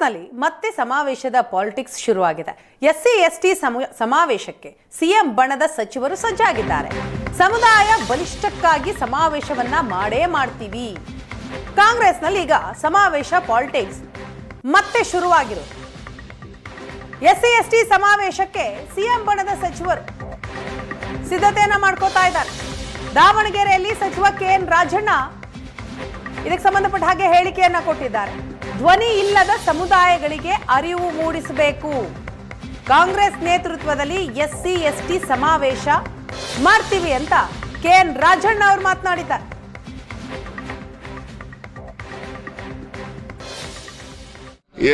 ಕಾಂಗ್ರೆಸ್ನಲ್ಲಿ ಮತ್ತೆ ಸಮಾವೇಶದ ಪಾಲಿಟಿಕ್ಸ್ ಶುರುವಾಗಿದೆ. ಎಸ್ಸಿ ಎಸ್ಟಿ ಸಮಾವೇಶಕ್ಕೆ ಸಿಎಂ ಬಣದ ಸಚಿವರು ಸಜ್ಜಾಗಿದ್ದಾರೆ. ಸಮುದಾಯ ಬಲಿಷ್ಠಕ್ಕಾಗಿ ಸಮಾವೇಶವನ್ನ ಮಾಡೇ ಮಾಡ್ತೀವಿ. ಕಾಂಗ್ರೆಸ್ನಲ್ಲಿ ಈಗ ಸಮಾವೇಶ ಪಾಲಿಟಿಕ್ಸ್ ಮತ್ತೆ ಶುರುವಾಗಿರೋದು. ಎಸ್ಸಿ ಎಸ್ಟಿ ಸಮಾವೇಶಕ್ಕೆ ಸಿಎಂ ಬಣದ ಸಚಿವರು ಸಿದ್ಧತೆಯನ್ನ ಮಾಡ್ಕೋತಾ ಇದ್ದಾರೆ. ದಾವಣಗೆರೆಯಲ್ಲಿ ಸಚಿವ KN ರಾಜಣ್ಣ ಇದಕ್ಕೆ ಸಂಬಂಧಪಟ್ಟ ಹಾಗೆ ಹೇಳಿಕೆಯನ್ನ ಕೊಟ್ಟಿದ್ದಾರೆ. ಧ್ವನಿ ಇಲ್ಲದ ಸಮುದಾಯಗಳಿಗೆ ಅರಿವು ಮೂಡಿಸಬೇಕು. ಕಾಂಗ್ರೆಸ್ ನೇತೃತ್ವದಲ್ಲಿ ಎಸ್ಸಿ ಎಸ್ಟಿ ಸಮಾವೇಶ ಮಾಡ್ತೀವಿ ಅಂತ KN ರಾಜಣ್ಣ ಅವರು ಮಾತನಾಡಿದ್ದಾರೆ.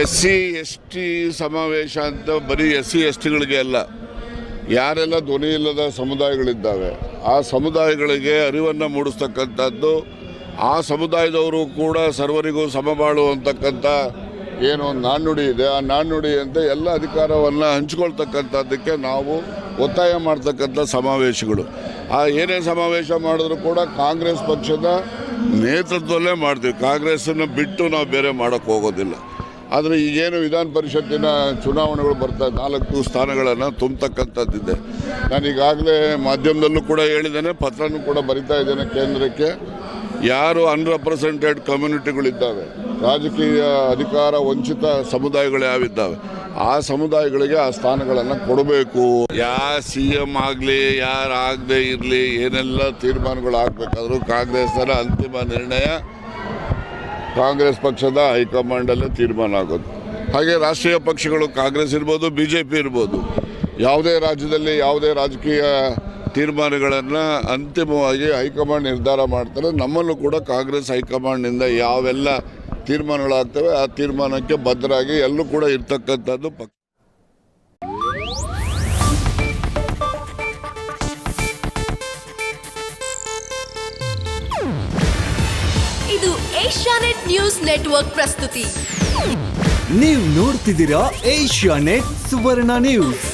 ಎಸ್ಸಿ ಎಸ್ಟಿ ಸಮಾವೇಶ ಅಂತ ಬರೀ ಎಸ್ಸಿ ಎಸ್ಟಿಗಳಿಗೆ ಅಲ್ಲ, ಯಾರೆಲ್ಲ ಧ್ವನಿ ಇಲ್ಲದ ಸಮುದಾಯಗಳಿದ್ದಾವೆ ಆ ಸಮುದಾಯಗಳಿಗೆ ಅರಿವನ್ನು ಮೂಡಿಸ್ತಕ್ಕಂಥದ್ದು, ಆ ಸಮುದಾಯದವರು ಕೂಡ ಸರ್ವರಿಗೂ ಸಮಬಾಳು ಅಂತಕ್ಕಂಥ ಏನು ನಾಣ್ಣುಡಿ ಇದೆ, ಆ ನಾಣ್ಣುಡಿಯಂತೆ ಎಲ್ಲ ಅಧಿಕಾರವನ್ನು ಹಂಚ್ಕೊಳ್ತಕ್ಕಂಥದ್ದಕ್ಕೆ ನಾವು ಒತ್ತಾಯ ಮಾಡ್ತಕ್ಕಂಥ ಸಮಾವೇಶಗಳು. ಆ ಏನೇ ಸಮಾವೇಶ ಮಾಡಿದ್ರು ಕೂಡ ಕಾಂಗ್ರೆಸ್ ಪಕ್ಷದ ನೇತೃತ್ವದಲ್ಲೇ ಮಾಡ್ತೀವಿ. ಕಾಂಗ್ರೆಸ್ಸನ್ನು ಬಿಟ್ಟು ನಾವು ಬೇರೆ ಮಾಡೋಕ್ಕೆ ಹೋಗೋದಿಲ್ಲ. ಆದರೆ ಈಗೇನು ವಿಧಾನ ಪರಿಷತ್ತಿನ ಚುನಾವಣೆಗಳು ಬರ್ತಾ 4 ಸ್ಥಾನಗಳನ್ನು ತುಂಬತಕ್ಕಂಥದ್ದಿದೆ. ನಾನು ಈಗಾಗಲೇ ಮಾಧ್ಯಮದಲ್ಲೂ ಕೂಡ ಹೇಳಿದ್ದೇನೆ, ಪತ್ರನೂ ಕೂಡ ಬರಿತಾ ಇದ್ದೇನೆ ಕೇಂದ್ರಕ್ಕೆ. ಯಾರು ಅನ್ರೆಪ್ರೆಸೆಂಟೆಡ್ ಕಮ್ಯುನಿಟಿಗಳಿದ್ದಾವೆ, ರಾಜಕೀಯ ಅಧಿಕಾರ ವಂಚಿತ ಸಮುದಾಯಗಳು ಯಾವಿದ್ದಾವೆ, ಆ ಸಮುದಾಯಗಳಿಗೆ ಆ ಸ್ಥಾನಗಳನ್ನು ಕೊಡಬೇಕು. ಯಾರು CM ಆಗಲಿ ಯಾರು ಆಗದೆ ಇರಲಿ, ಏನೆಲ್ಲ ತೀರ್ಮಾನಗಳು ಆಗಬೇಕಾದ್ರೂ ಕಾಂಗ್ರೆಸ್ನ ಅಂತಿಮ ನಿರ್ಣಯ ಕಾಂಗ್ರೆಸ್ ಪಕ್ಷದ ಹೈಕಮಾಂಡಲ್ಲೇ ತೀರ್ಮಾನ ಆಗೋದು. ಹಾಗೆ ರಾಷ್ಟ್ರೀಯ ಪಕ್ಷಗಳು ಕಾಂಗ್ರೆಸ್ ಇರ್ಬೋದು, BJP ಇರ್ಬೋದು, ಯಾವುದೇ ರಾಜ್ಯದಲ್ಲಿ ಯಾವುದೇ ರಾಜಕೀಯ ತೀರ್ಮಾನಗಳನ್ನು ಅಂತಿಮವಾಗಿ ಹೈಕಮಾಂಡ್ ನಿರ್ಧಾರ ಮಾಡ್ತಾರೆ. ನಮ್ಮಲ್ಲೂ ಕೂಡ ಕಾಂಗ್ರೆಸ್ ಹೈಕಮಾಂಡ್ನಿಂದ ಯಾವೆಲ್ಲ ತೀರ್ಮಾನಗಳಾಗ್ತವೆ ಆ ತೀರ್ಮಾನಕ್ಕೆ ಬದ್ಧರಾಗಿ ಎಲ್ಲೂ ಕೂಡ ಇರ್ತಕ್ಕಂಥದ್ದು ಪಕ್ಷ. ಇದು ಏಷ್ಯಾನೆಟ್ ನ್ಯೂಸ್ ನೆಟ್ವರ್ಕ್ ಪ್ರಸ್ತುತಿ. ನೀವು ನೋಡ್ತಿದ್ದೀರಾ ಏಷ್ಯಾನೆಟ್ ಸುವರ್ಣ ನ್ಯೂಸ್.